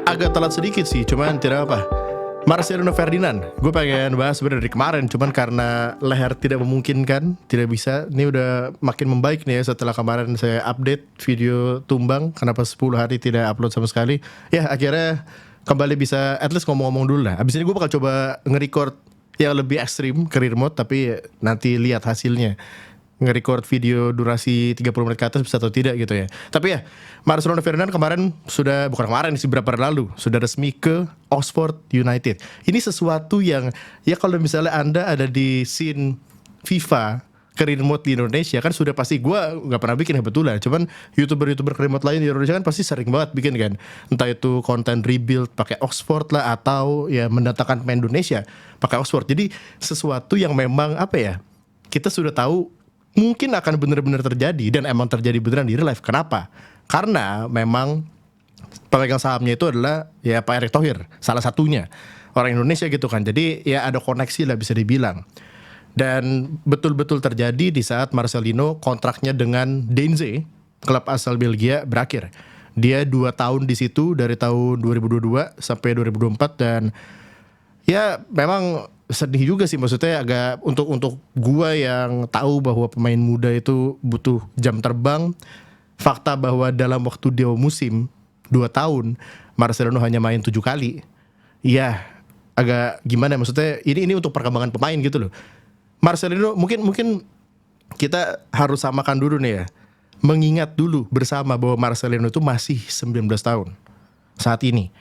Agak telat sedikit sih, cuman tidak apa. Marcelino Ferdinand, gue pengen bahas sebenarnya dari kemarin, cuman karena leher tidak memungkinkan, tidak bisa. Ini udah makin membaik nih ya setelah kemarin saya update video tumbang, kenapa 10 hari tidak upload sama sekali. Ya akhirnya kembali bisa at least ngomong-ngomong dulu lah. Abis ini gue bakal coba nge-record yang lebih ekstrim, career mode, tapi nanti lihat hasilnya. Nge-record video durasi 30 menit ke atas bisa atau tidak gitu ya. Tapi ya, Marcelino Ferdinand kemarin bukan kemarin sih, berapa hari lalu sudah resmi ke Oxford United. Ini sesuatu yang ya kalau misalnya Anda ada di scene FIFA career mode di Indonesia kan sudah pasti, gue nggak pernah bikin kebetulan, cuman youtuber career mode lain di Indonesia kan pasti sering banget bikin kan, entah itu konten rebuild pakai Oxford lah, atau ya mendatangkan pemain Indonesia pakai Oxford. Jadi sesuatu yang memang apa ya, kita sudah tahu mungkin akan benar-benar terjadi, dan emang terjadi beneran di real life. Kenapa? Karena memang pemegang sahamnya itu adalah ya Pak Erick Thohir, salah satunya orang Indonesia gitu kan. Jadi ya ada koneksi lah bisa dibilang. Dan betul-betul terjadi di saat Marcelino kontraknya dengan Deinze, klub asal Belgia, berakhir. Dia 2 tahun di situ dari tahun 2022 sampai 2024, dan ya memang sedih juga sih, maksudnya agak untuk gua yang tahu bahwa pemain muda itu butuh jam terbang. Fakta bahwa dalam waktu dia musim 2 tahun Marcelino hanya main 7 kali. Ya agak gimana, maksudnya ini untuk perkembangan pemain gitu loh. Marcelino mungkin kita harus samakan dulu nih ya. Mengingat dulu bersama bahwa Marcelino itu masih 19 tahun saat ini.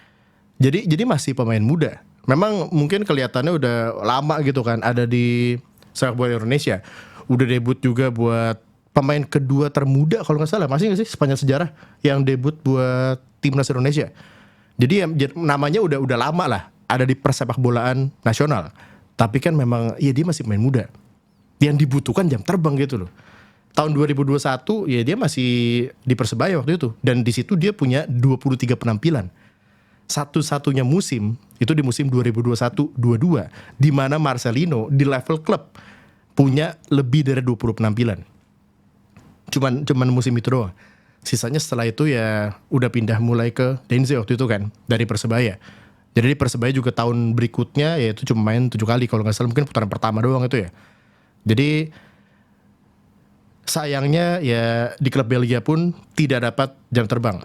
Jadi masih pemain muda. Memang mungkin kelihatannya udah lama gitu kan ada di sepak bola Indonesia. Udah debut juga buat pemain kedua termuda kalau nggak salah, masih nggak sih sepanjang sejarah yang debut buat timnas Indonesia. Jadi ya, namanya udah lama lah ada di persepak bolaan nasional. Tapi kan memang ya dia masih pemain muda yang dibutuhkan jam terbang gitu loh. Tahun 2021 ya dia masih di Persebaya waktu itu, dan di situ dia punya 23 penampilan. Satu-satunya musim itu di musim 2021-22 di mana Marcelino di level klub punya lebih dari 20 penampilan. Cuman musim itu doang. Sisanya setelah itu ya udah pindah mulai ke Deinze waktu itu kan dari Persebaya. Jadi di Persebaya juga tahun berikutnya ya itu cuma main 7 kali kalau nggak salah, mungkin putaran pertama doang itu ya. Jadi sayangnya ya di klub Belgia pun tidak dapat jam terbang.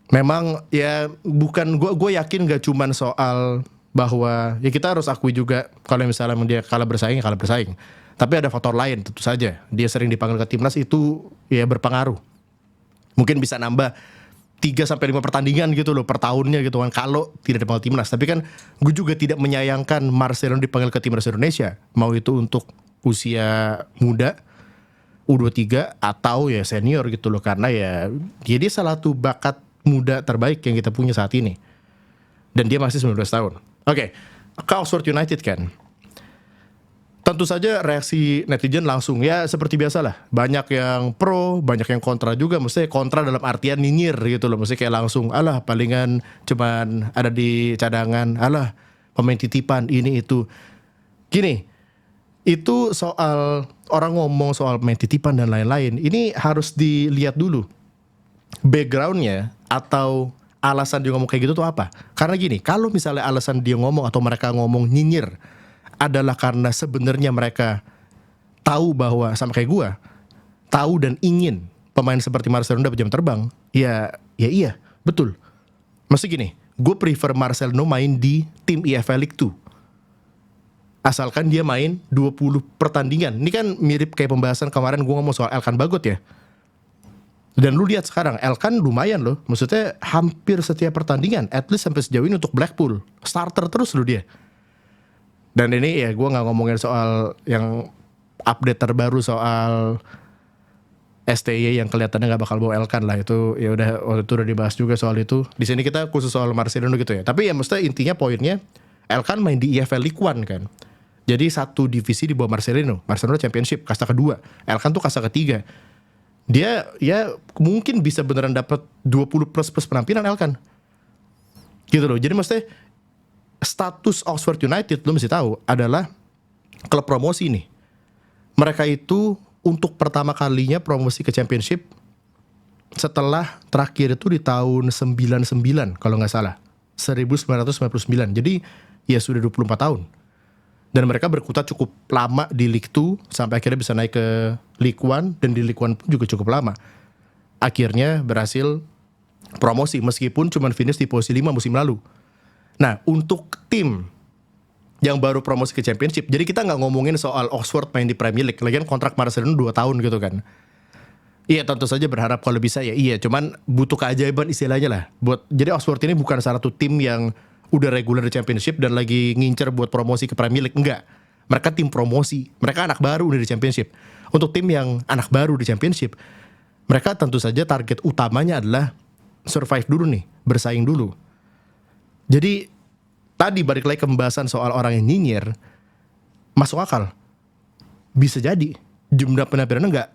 Memang ya bukan, gue yakin gak cuman soal bahwa ya kita harus akui juga kalau misalnya dia kalah bersaing. Tapi ada faktor lain tentu saja. Dia sering dipanggil ke timnas itu ya berpengaruh. Mungkin bisa nambah 3-5 pertandingan gitu loh per tahunnya gitu kan kalau tidak dipanggil timnas. Tapi kan gue juga tidak menyayangkan Marcelino dipanggil ke timnas Indonesia, mau itu untuk usia muda U23 atau ya senior gitu loh, karena ya dia salah satu bakat muda terbaik yang kita punya saat ini. Dan dia masih 19 tahun. Oke, ke Oxford United kan. Tentu saja reaksi netizen langsung ya seperti biasa lah. Banyak yang pro, banyak yang kontra juga. Maksudnya kontra dalam artian nyinyir gitu loh. Maksudnya kayak langsung, alah palingan cuman ada di cadangan, alah pemain titipan ini itu. Gini, itu soal orang ngomong soal pemain titipan dan lain-lain. Ini harus dilihat dulu backgroundnya atau alasan dia ngomong kayak gitu tuh apa. Karena gini, kalau misalnya alasan dia ngomong atau mereka ngomong nyinyir adalah karena sebenarnya mereka tahu bahwa sama kayak gua, tahu dan ingin pemain seperti Marcelino dapat jam terbang, ya iya, betul. Maksudnya gini, gue prefer Marcelino main di tim EFL League 2 asalkan dia main 20 pertandingan. Ini kan mirip kayak pembahasan kemarin gue ngomong soal Elkan Bagot ya. Dan lu lihat sekarang Elkan lumayan loh, maksudnya hampir setiap pertandingan, at least sampai sejauh ini untuk Blackpool starter terus loh dia. Dan ini ya gue nggak ngomongin soal yang update terbaru soal STY yang kelihatannya nggak bakal bawa Elkan lah, itu ya udah waktu itu udah dibahas juga soal itu. Di sini kita khusus soal Marcelino gitu ya. Tapi ya maksudnya intinya poinnya Elkan main di EFL League 1 kan. Jadi satu divisi di bawah Marcelino Championship kasta kedua, Elkan tuh kasta ketiga. Dia ya mungkin bisa beneran dapat 20 plus penampilan Elkan. Gitu loh. Jadi maksudnya status Oxford United lo mesti tahu adalah klub promosi nih. Mereka itu untuk pertama kalinya promosi ke Championship setelah terakhir itu di tahun 99 kalau nggak salah. 1999. Jadi ya sudah 24 tahun. Dan mereka berkutat cukup lama di League 2 sampai akhirnya bisa naik ke League 1, dan di League 1 pun juga cukup lama. Akhirnya berhasil promosi meskipun cuma finish di posisi 5 musim lalu. Nah, untuk tim yang baru promosi ke Championship, jadi kita nggak ngomongin soal Oxford main di Premier League. Lagian kontrak Marcelino 2 tahun gitu kan. Iya, tentu saja berharap kalau bisa ya iya, cuman butuh keajaiban istilahnya lah. Jadi Oxford ini bukan salah satu tim yang udah reguler di Championship dan lagi ngincer buat promosi ke Premier League, enggak. Mereka tim promosi, mereka anak baru udah di Championship. Untuk tim yang anak baru di Championship, mereka tentu saja target utamanya adalah survive dulu nih, bersaing dulu. Jadi tadi balik lagi ke pembahasan soal orang yang nyinyir, masuk akal. Bisa jadi jumlah penampilannya enggak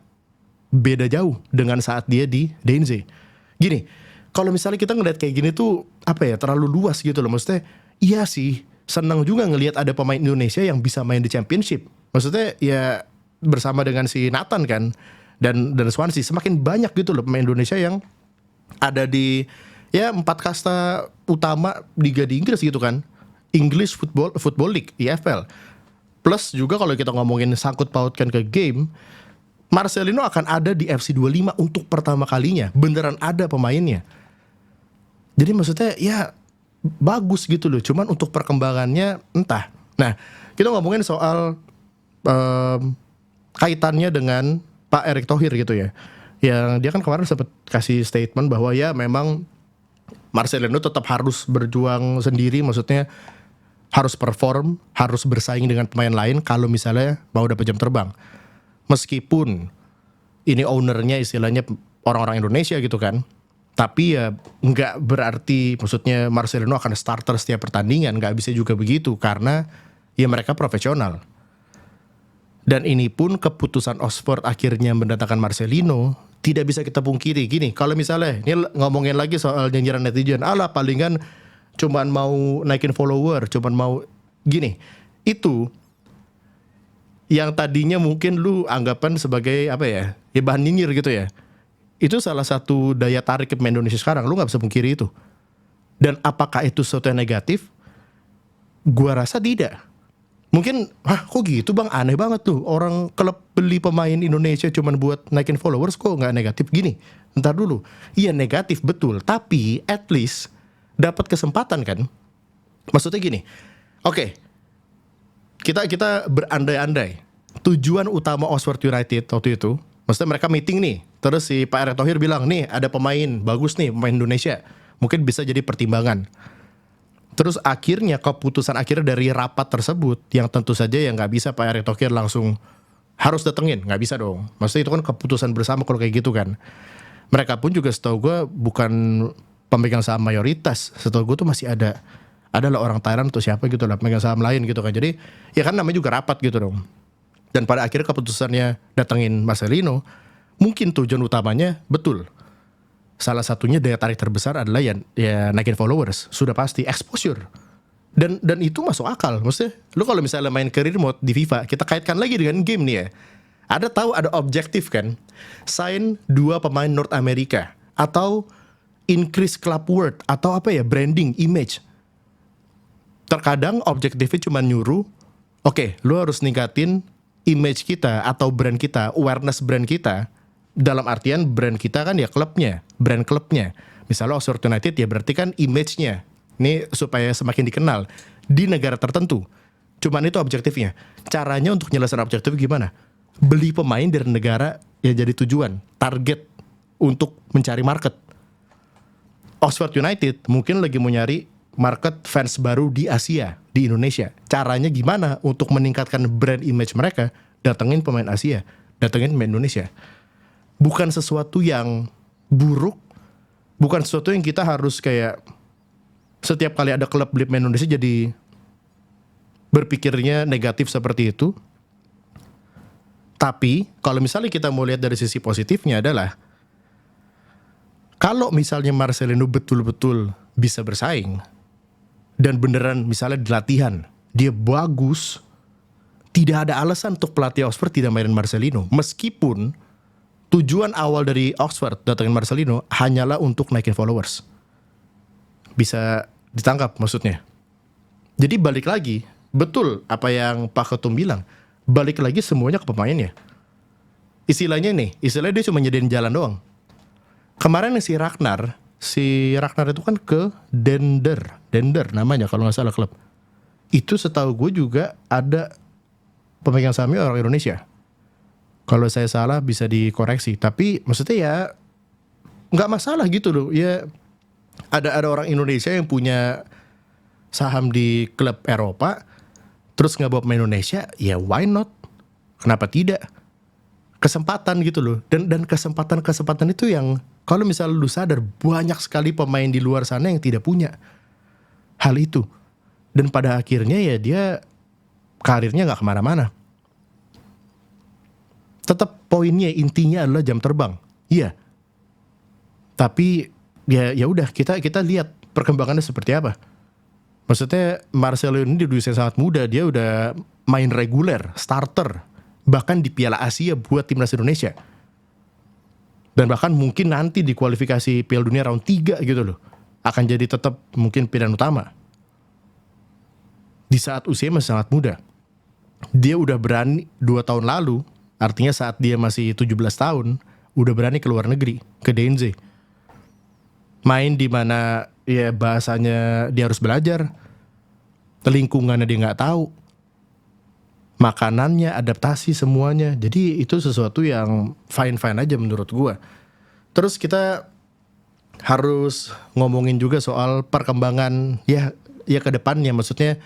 beda jauh dengan saat dia di DNZ. Gini, kalau misalnya kita ngeliat kayak gini tuh apa ya, terlalu luas gitu loh. Maksudnya iya sih, senang juga ngelihat ada pemain Indonesia yang bisa main di Championship. Maksudnya ya bersama dengan si Nathan kan dan Swansea, semakin banyak gitu loh pemain Indonesia yang ada di ya 4 kasta utama liga di Inggris gitu kan. English Football League, EFL. Plus juga kalau kita ngomongin sangkut pautkan ke game, Marcelino akan ada di FC 25 untuk pertama kalinya. Beneran ada pemainnya. Jadi maksudnya ya bagus gitu loh. Cuman untuk perkembangannya entah. Nah, kita ngomongin soal kaitannya dengan Pak Erick Thohir gitu ya. Yang dia kan kemarin sempat kasih statement bahwa ya memang Marcelino tetap harus berjuang sendiri. Maksudnya harus perform, harus bersaing dengan pemain lain kalau misalnya mau dapat jam terbang. Meskipun ini ownernya istilahnya orang-orang Indonesia gitu kan, tapi ya nggak berarti maksudnya Marcelino akan starter setiap pertandingan, nggak bisa juga begitu karena ya mereka profesional. Dan ini pun keputusan Oxford akhirnya mendatangkan Marcelino tidak bisa kita pungkiri. Gini, kalau misalnya ini ngomongin lagi soal nyinyiran netizen, alah palingan cuman mau naikin follower, cuman mau gini, itu yang tadinya mungkin lu anggapan sebagai apa ya bahan nyinyir gitu ya, itu salah satu daya tarik ke pemain Indonesia sekarang, lu gak bisa pungkiri itu. Dan apakah itu sesuatu yang negatif? Gua rasa tidak. Mungkin, kok gitu bang, aneh banget tuh, orang klub beli pemain Indonesia cuman buat naikin followers, kok gak negatif gini? Ntar dulu, iya negatif betul, tapi at least dapat kesempatan kan. Maksudnya gini, oke, kita berandai-andai tujuan utama Oxford United waktu itu, maksudnya mereka meeting nih, terus si Pak Erick Thohir bilang nih ada pemain bagus nih, pemain Indonesia mungkin bisa jadi pertimbangan. Terus akhirnya keputusan akhirnya dari rapat tersebut, yang tentu saja yang nggak bisa Pak Erick Thohir langsung harus datengin, nggak bisa dong. Maksudnya itu kan keputusan bersama kalau kayak gitu kan. Mereka pun juga setahu gue bukan pemegang saham mayoritas, setahu gue tuh masih adalah orang Thailand atau siapa gitu lah, pemegang saham lain gitu kan. Jadi ya kan namanya juga rapat gitu dong. Dan pada akhirnya keputusannya datengin Marcelino, mungkin tujuan utamanya betul. Salah satunya daya tarik terbesar adalah ya naikin followers, sudah pasti exposure. Dan itu masuk akal. Maksudnya lu kalau misalnya main career mode di FIFA, kita kaitkan lagi dengan game nih ya. Ada objektif kan? Sign 2 pemain North America atau increase club worth atau apa ya, branding, image. Terkadang objektifnya cuma nyuruh, oke, lu harus ningkatin image kita atau brand kita, awareness brand kita. Dalam artian brand kita kan ya klubnya, brand klubnya. Misalnya Oxford United ya berarti kan image-nya. Ini supaya semakin dikenal di negara tertentu. Cuman itu objektifnya. Caranya untuk nyelesain objektif gimana? Beli pemain dari negara yang jadi tujuan, target untuk mencari market. Oxford United mungkin lagi mau nyari market fans baru di Asia, di Indonesia. Caranya gimana untuk meningkatkan brand image mereka? Datengin pemain Asia, datengin pemain Indonesia. Bukan sesuatu yang buruk, bukan sesuatu yang kita harus kayak setiap kali ada klub beli pemain Indonesia jadi berpikirnya negatif seperti itu. Tapi kalau misalnya kita mau lihat dari sisi positifnya adalah kalau misalnya Marcelino betul-betul bisa bersaing dan beneran misalnya di latihan dia bagus, tidak ada alasan untuk pelatih Oxford tidak mainin Marcelino. Meskipun tujuan awal dari Oxford datangin Marcelino hanyalah untuk naikin followers. Bisa ditangkap maksudnya. Jadi balik lagi, betul apa yang Pak Ketum bilang, balik lagi semuanya ke pemainnya. Istilahnya dia cuma nyediain jalan doang. Kemarin si Ragnar itu kan ke Dender namanya kalau nggak salah klub. Itu setahu gue juga ada pemegang sahamnya orang Indonesia. Kalau saya salah bisa dikoreksi. Tapi maksudnya ya nggak masalah gitu loh. Ya ada orang Indonesia yang punya saham di klub Eropa, terus nggak bawa pemain Indonesia, ya why not? Kenapa tidak? Kesempatan gitu loh. Dan kesempatan itu yang kalau misalnya lu sadar banyak sekali pemain di luar sana yang tidak punya hal itu. Dan pada akhirnya ya dia karirnya nggak kemana-mana. Tetap poinnya intinya adalah jam terbang. Iya. Tapi ya udah kita lihat perkembangannya seperti apa. Maksudnya Marcelo ini di usia sangat muda, dia udah main reguler, starter, bahkan di Piala Asia buat timnas Indonesia. Dan bahkan mungkin nanti di kualifikasi Piala Dunia round 3 gitu loh, akan jadi tetap mungkin pilihan utama. Di saat usia masih sangat muda. Dia udah berani 2 tahun lalu, artinya saat dia masih 17 tahun, udah berani ke luar negeri, ke DNZ. Main di mana ya bahasanya dia harus belajar, lingkungannya dia nggak tahu, makanannya, adaptasi semuanya. Jadi itu sesuatu yang fine aja menurut gua. Terus kita harus ngomongin juga soal perkembangan ya ke depannya. Maksudnya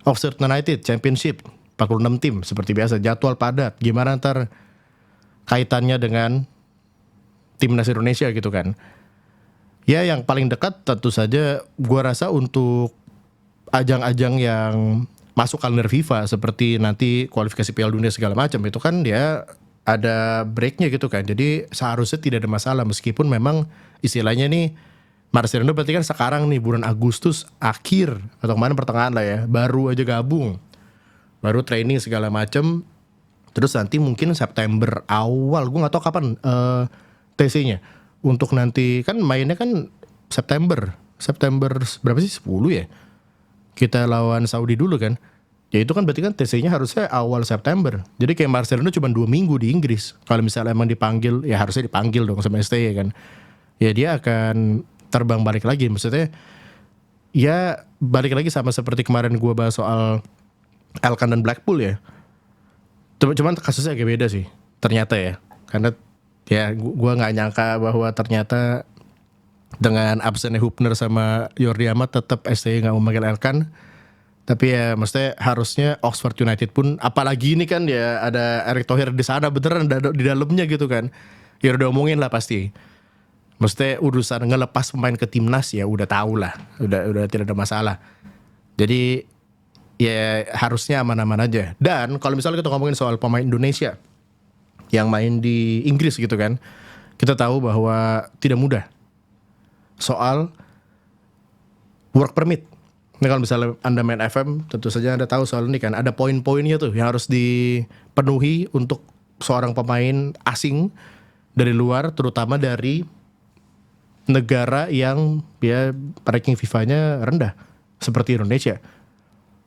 Oxford United Championship 46 tim seperti biasa, jadwal padat. Gimana ntar kaitannya dengan timnas Indonesia gitu kan. Ya yang paling dekat tentu saja gua rasa untuk ajang-ajang yang masuk kalender FIFA seperti nanti kualifikasi Piala Dunia segala macam, itu kan dia ada breaknya gitu kan. Jadi seharusnya tidak ada masalah, meskipun memang istilahnya nih Marcelo berarti kan sekarang nih bulan Agustus akhir atau kemarin pertengahan lah ya, baru aja gabung, baru training segala macam. Terus nanti mungkin September awal, gue nggak tahu kapan TC-nya. Untuk nanti kan mainnya kan September berapa sih, 10 ya? Kita lawan Saudi dulu kan. Ya itu kan berarti kan TC-nya harusnya awal September. Jadi kayak Marcelo cuma 2 minggu di Inggris. Kalau misalnya emang dipanggil, ya harusnya dipanggil dong sama STY kan. Ya dia akan terbang balik lagi. Maksudnya ya balik lagi sama seperti kemarin gue bahas soal Elkan dan Blackpool ya. Cuman kasusnya agak beda sih ternyata ya. Karena ya gue gak nyangka bahwa ternyata dengan absennya Hubner sama Jordi Amat tetap STY gak memanggil Elkan. Tapi ya maksudnya harusnya Oxford United pun, apalagi ini kan ya ada Erick Thohir di sana beneran di dalamnya gitu kan. Ya udah omongin lah pasti. Maksudnya urusan ngelepas pemain ke timnas ya udah tahu lah. Udah tidak ada masalah. Jadi ya harusnya aman-aman aja. Dan kalau misalnya kita ngomongin soal pemain Indonesia yang main di Inggris gitu kan, kita tahu bahwa tidak mudah soal work permit. Ini kalau misalnya Anda main FM, tentu saja Anda tahu soal ini kan, ada poin-poinnya tuh yang harus dipenuhi untuk seorang pemain asing dari luar, terutama dari negara yang ya ranking FIFA-nya rendah seperti Indonesia.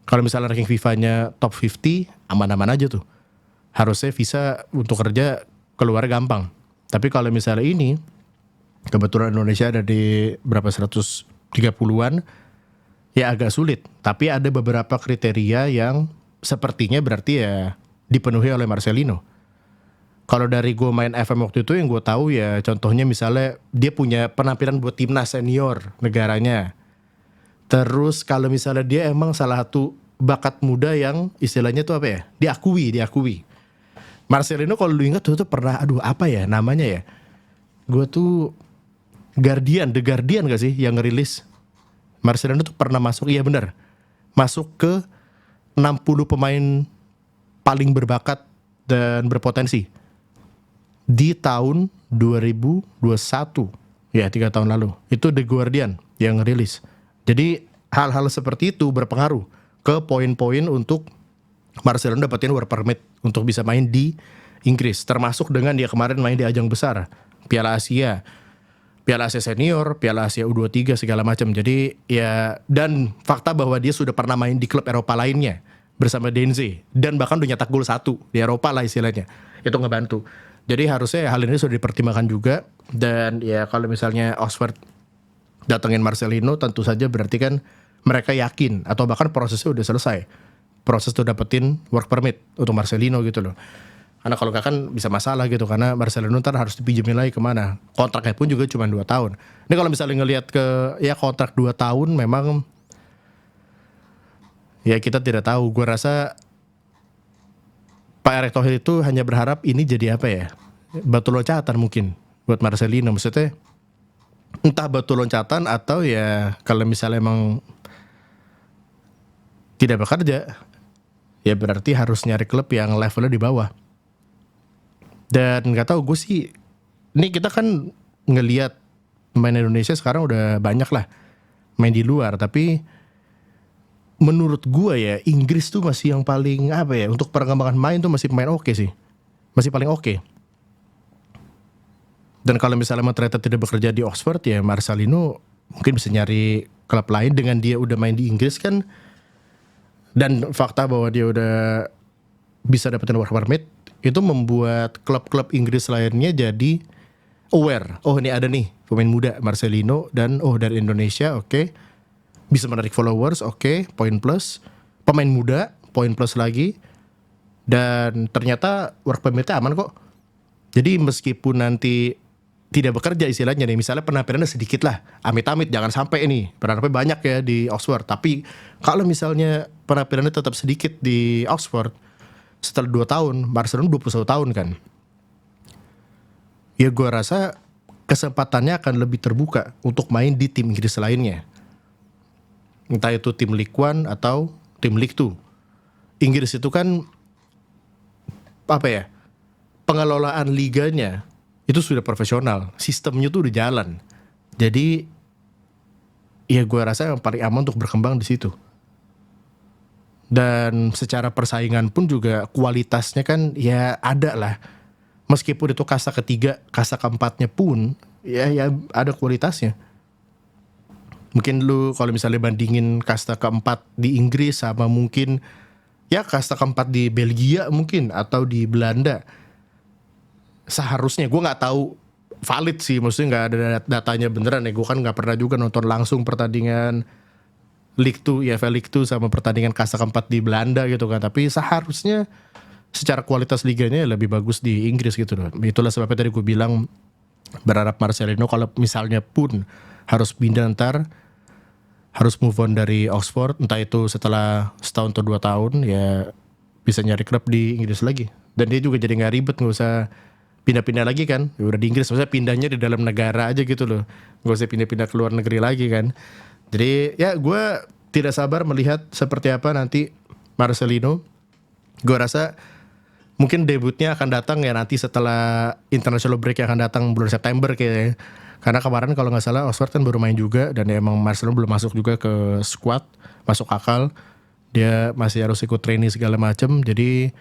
Kalau misalnya ranking FIFA-nya top 50, aman-aman aja tuh. Harusnya visa untuk kerja keluar gampang. Tapi kalau misalnya ini, kebetulan Indonesia ada di berapa 130-an, ya agak sulit. Tapi ada beberapa kriteria yang sepertinya berarti ya dipenuhi oleh Marcelino. Kalau dari gue main FM waktu itu yang gue tahu ya, contohnya misalnya dia punya penampilan buat timnas senior negaranya. Terus kalau misalnya dia emang salah satu bakat muda yang istilahnya tuh apa ya, diakui. Marcelino kalau lu ingat tuh pernah, apa ya namanya ya, gue tuh The Guardian gak sih yang ngerilis Marcelino tuh pernah masuk, iya benar, masuk ke 60 pemain paling berbakat dan berpotensi di tahun 2021, ya 3 tahun lalu. Itu The Guardian yang ngerilis. Jadi hal-hal seperti itu berpengaruh ke poin-poin untuk Marcelino dapetin work permit untuk bisa main di Inggris. Termasuk dengan dia kemarin main di ajang besar, Piala Asia, Piala Asia Senior, Piala Asia U23 segala macam. Jadi ya, dan fakta bahwa dia sudah pernah main di klub Eropa lainnya bersama Denze dan bahkan udah nyetak gol 1 di Eropa lah istilahnya. Itu ngebantu. Jadi harusnya hal ini sudah dipertimbangkan juga. Dan ya kalau misalnya Oxford datengin Marcelino, tentu saja berarti kan mereka yakin atau bahkan prosesnya udah selesai. Proses tuh dapetin work permit untuk Marcelino gitu loh. Karena kalau nggak kan bisa masalah gitu, karena Marcelino ntar harus dipinjemin lagi kemana. Kontraknya pun juga cuma 2 tahun. Ini kalau misalnya ngelihat ke ya kontrak 2 tahun memang ya kita tidak tahu. Gue rasa Pak Erick Thohir itu hanya berharap ini jadi apa ya, batu loncatan mungkin buat Marcelino. Maksudnya entah batu loncatan atau ya kalau misalnya emang tidak bekerja ya berarti harus nyari klub yang levelnya di bawah. Dan nggak tahu, gue sih, ini kita kan ngelihat pemain Indonesia sekarang udah banyak lah main di luar, tapi menurut gue ya Inggris tuh masih yang paling apa ya, untuk perkembangan main tuh masih pemain oke sih, masih paling oke. Dan kalau misalnya ternyata tidak bekerja di Oxford ya Marcelino mungkin bisa nyari klub lain dengan dia udah main di Inggris kan, dan fakta bahwa dia udah bisa dapetin work permit itu membuat klub-klub Inggris lainnya jadi aware. Oh ini ada nih pemain muda Marcelino dan oh dari Indonesia, oke. Bisa menarik followers, oke, poin plus. Pemain muda, poin plus lagi. Dan ternyata work permitnya aman kok. Jadi meskipun nanti tidak bekerja istilahnya nih, misalnya penampilannya sedikit lah, amit-amit jangan sampai ini penampilannya banyak ya di Oxford. Tapi kalau misalnya penampilannya tetap sedikit di Oxford, setelah 2 tahun, Marcelino 21 tahun kan, ya gue rasa kesempatannya akan lebih terbuka untuk main di tim Inggris lainnya. Entah itu tim League One atau tim League Two. Inggris itu kan apa ya, pengelolaan liganya itu sudah profesional, sistemnya tuh udah jalan. Jadi ya gue rasa yang paling aman untuk berkembang di situ. Dan secara persaingan pun juga kualitasnya kan ya ada lah. Meskipun itu kasta ketiga, kasta keempatnya pun ya ada kualitasnya. Mungkin lu kalau misalnya bandingin kasta keempat di Inggris sama mungkin ya kasta keempat di Belgia mungkin atau di Belanda, seharusnya gue nggak tahu valid sih, maksudnya nggak ada datanya beneran ya. Gue kan nggak pernah juga nonton langsung pertandingan League 2, EFL League 2 sama pertandingan kasta keempat di Belanda gitu kan. Tapi seharusnya secara kualitas liganya lebih bagus di Inggris gitu loh. Itulah sebabnya tadi gue bilang berharap Marcelino kalau misalnya pun harus pindah ntar, harus move on dari Oxford, entah itu setelah setahun atau 2 tahun ya bisa nyari klub di Inggris lagi. Dan dia juga jadi gak ribet, gak usah pindah-pindah lagi kan. Ya udah di Inggris, maksudnya pindahnya di dalam negara aja gitu loh, gak usah pindah-pindah ke luar negeri lagi kan. Jadi ya gue tidak sabar melihat seperti apa nanti Marcelino. Gue rasa mungkin debutnya akan datang ya nanti setelah international break yang akan datang bulan September kayaknya. Karena kemarin kalau nggak salah Oxford kan baru main juga, dan ya emang Marcelino belum masuk juga ke squad, masuk akal. Dia masih harus ikut training segala macam. Jadi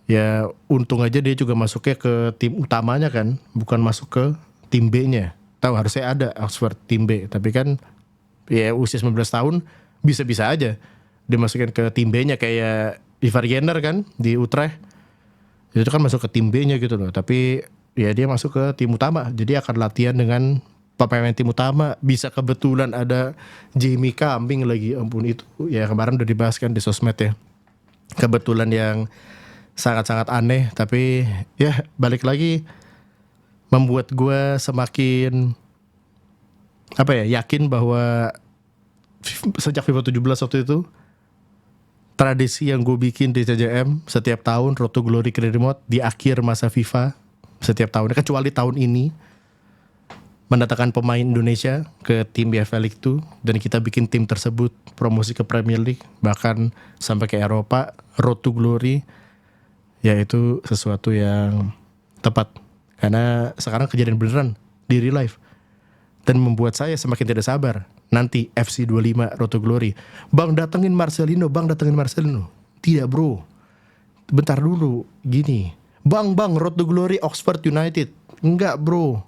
ya untung aja dia juga masuknya ke tim utamanya kan, bukan masuk ke tim B-nya. Tahu harusnya ada Oxford tim B, tapi kan ya usia 19 tahun bisa-bisa aja dimasukin ke tim B-nya kayak Ivar Jenner kan di Utrecht. Itu kan masuk ke tim B-nya gitu loh. Tapi ya dia masuk ke tim utama. Jadi akan latihan dengan pemain tim utama. Bisa kebetulan ada Jamie Kambing lagi. Ampun itu ya kemarin udah dibahas kan di sosmed ya. Kebetulan yang sangat-sangat aneh. Tapi ya balik lagi membuat gue semakin apa ya, yakin bahwa sejak FIFA 17 waktu itu, tradisi yang gue bikin di CJM setiap tahun Road to Glory Clear Remote di akhir masa FIFA setiap tahun, kecuali tahun ini, mendatangkan pemain Indonesia ke tim EFL League 2 dan kita bikin tim tersebut promosi ke Premier League bahkan sampai ke Eropa. Road to Glory ya itu sesuatu yang tepat karena sekarang kejadian beneran di real life. Dan membuat saya semakin tidak sabar nanti FC 25 Road to Glory. Bang datengin Marcelino, bang datengin Marcelino. Tidak bro, bentar dulu gini. Bang Road to Glory Oxford United. Enggak bro.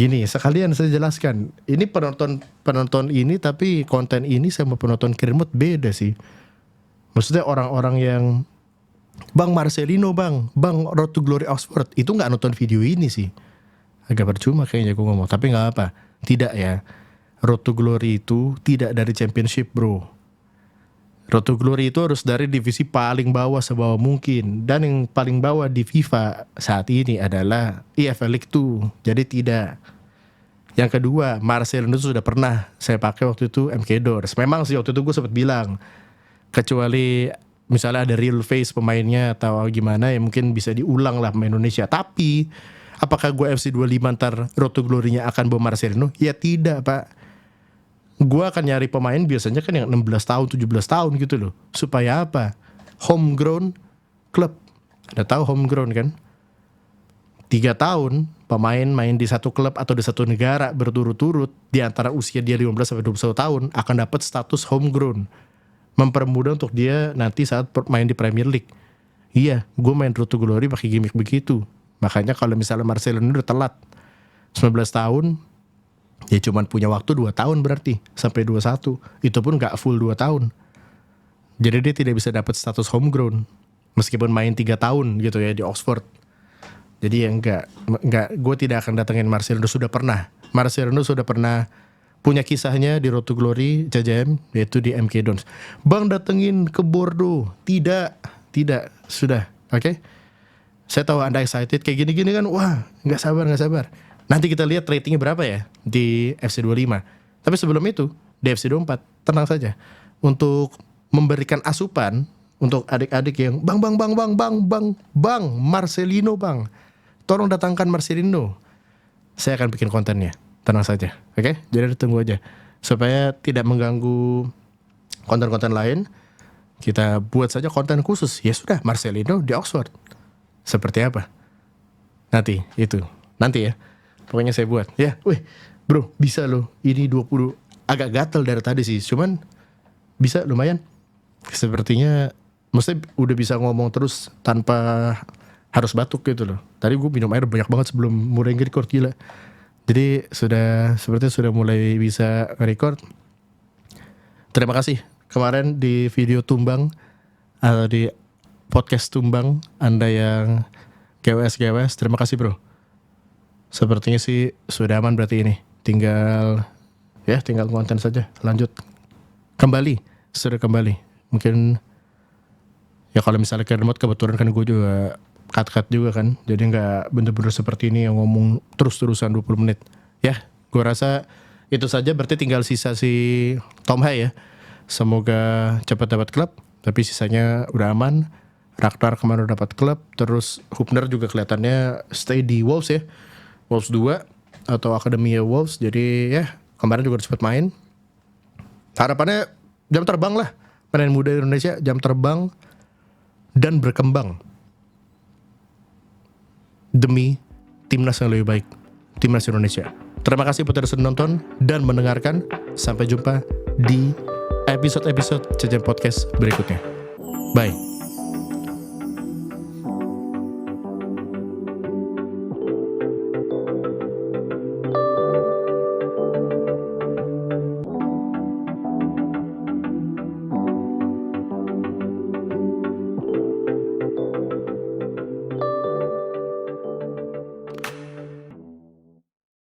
Gini, sekalian saya jelaskan. Ini penonton ini, tapi konten ini sama penonton Kermot beda sih. Maksudnya orang-orang yang Bang Marcelino, Bang Road to Glory Oxford, itu nggak nonton video ini sih. Agak percuma kayaknya gue ngomong, tapi nggak apa. Tidak ya, Road to Glory itu tidak dari Championship, bro. Road to Glory itu harus dari divisi paling bawah sebawah mungkin. Dan yang paling bawah di FIFA saat ini adalah EFL League 2. Jadi tidak. Yang kedua, Marcelino itu sudah pernah saya pakai waktu itu MK Dors. Memang sih waktu itu gue sempat bilang, kecuali misalnya ada real face pemainnya atau gimana ya mungkin bisa diulang lah pemain Indonesia. Tapi apakah gue FC 25 ntar Road to Glory-nya akan bawa Marcelino? Ya tidak, Pak. Gue akan nyari pemain biasanya kan yang 16 tahun, 17 tahun gitu loh. Supaya apa? Homegrown club. Ada tahu homegrown kan? 3 tahun pemain main di satu klub atau di satu negara berturut-turut di antara usia dia 15 sampai 21 tahun akan dapat status homegrown. Mempermudah untuk dia nanti saat main di Premier League. Iya, gue main Road to Glory pakai gimmick begitu. Makanya kalau misalnya Marcelino udah telat 19 tahun, ya cuman punya waktu 2 tahun berarti sampai 21. Itu pun gak full 2 tahun. Jadi dia tidak bisa dapat status homegrown meskipun main 3 tahun gitu ya di Oxford. Jadi ya enggak, gue tidak akan datengin Marcelino. Marcelino sudah pernah punya kisahnya di Road to Glory JJM, yaitu di MK Dons. Bang datengin ke Bordeaux. Tidak, sudah, oke? Saya tahu Anda excited kayak gini-gini kan, wah gak sabar. Nanti kita lihat ratingnya berapa ya di FC 25. Tapi sebelum itu, di FC 24, tenang saja. Untuk memberikan asupan untuk adik-adik yang bang Marcelino bang, tolong datangkan Marcelino. Saya akan bikin kontennya, tenang saja, oke? Jadi tunggu aja supaya tidak mengganggu konten-konten lain. Kita buat saja konten khusus. Ya sudah, Marcelino di Oxford seperti apa? Nanti ya. Pokoknya saya buat. Ya, wih, bro, bisa loh. Ini 20 agak gatel dari tadi sih, cuman bisa lumayan. Sepertinya maksudnya udah bisa ngomong terus tanpa harus batuk gitu loh. Tadi gue minum air banyak banget sebelum mulai nge-record, gila. Jadi sepertinya sudah mulai bisa nge-record. Terima kasih kemarin di video tumbang atau di podcast tumbang Anda yang GWS. Terima kasih bro. Sepertinya sih sudah aman berarti ini. Tinggal konten saja. Lanjut. Sudah kembali. Mungkin ya kalau misalnya ke remote kebetulan kan gue juga cut juga kan. Jadi gak bener-bener seperti ini yang ngomong terus-terusan 20 menit. Ya gue rasa itu saja, berarti tinggal sisa si Tom Hay ya. Semoga cepat dapat klub. Tapi sisanya udah aman. Raktar kemarin udah dapat klub. Terus Hubner juga kelihatannya stay di Wolves ya. Wolves 2 atau Akademi Wolves. Jadi ya kemarin juga sempat main. Harapannya jam terbang lah. Pemain muda Indonesia jam terbang dan berkembang demi timnas yang lebih baik, timnas Indonesia. Terima kasih buat sudah nonton dan mendengarkan. Sampai jumpa di episode-episode Jajan Podcast berikutnya. Bye.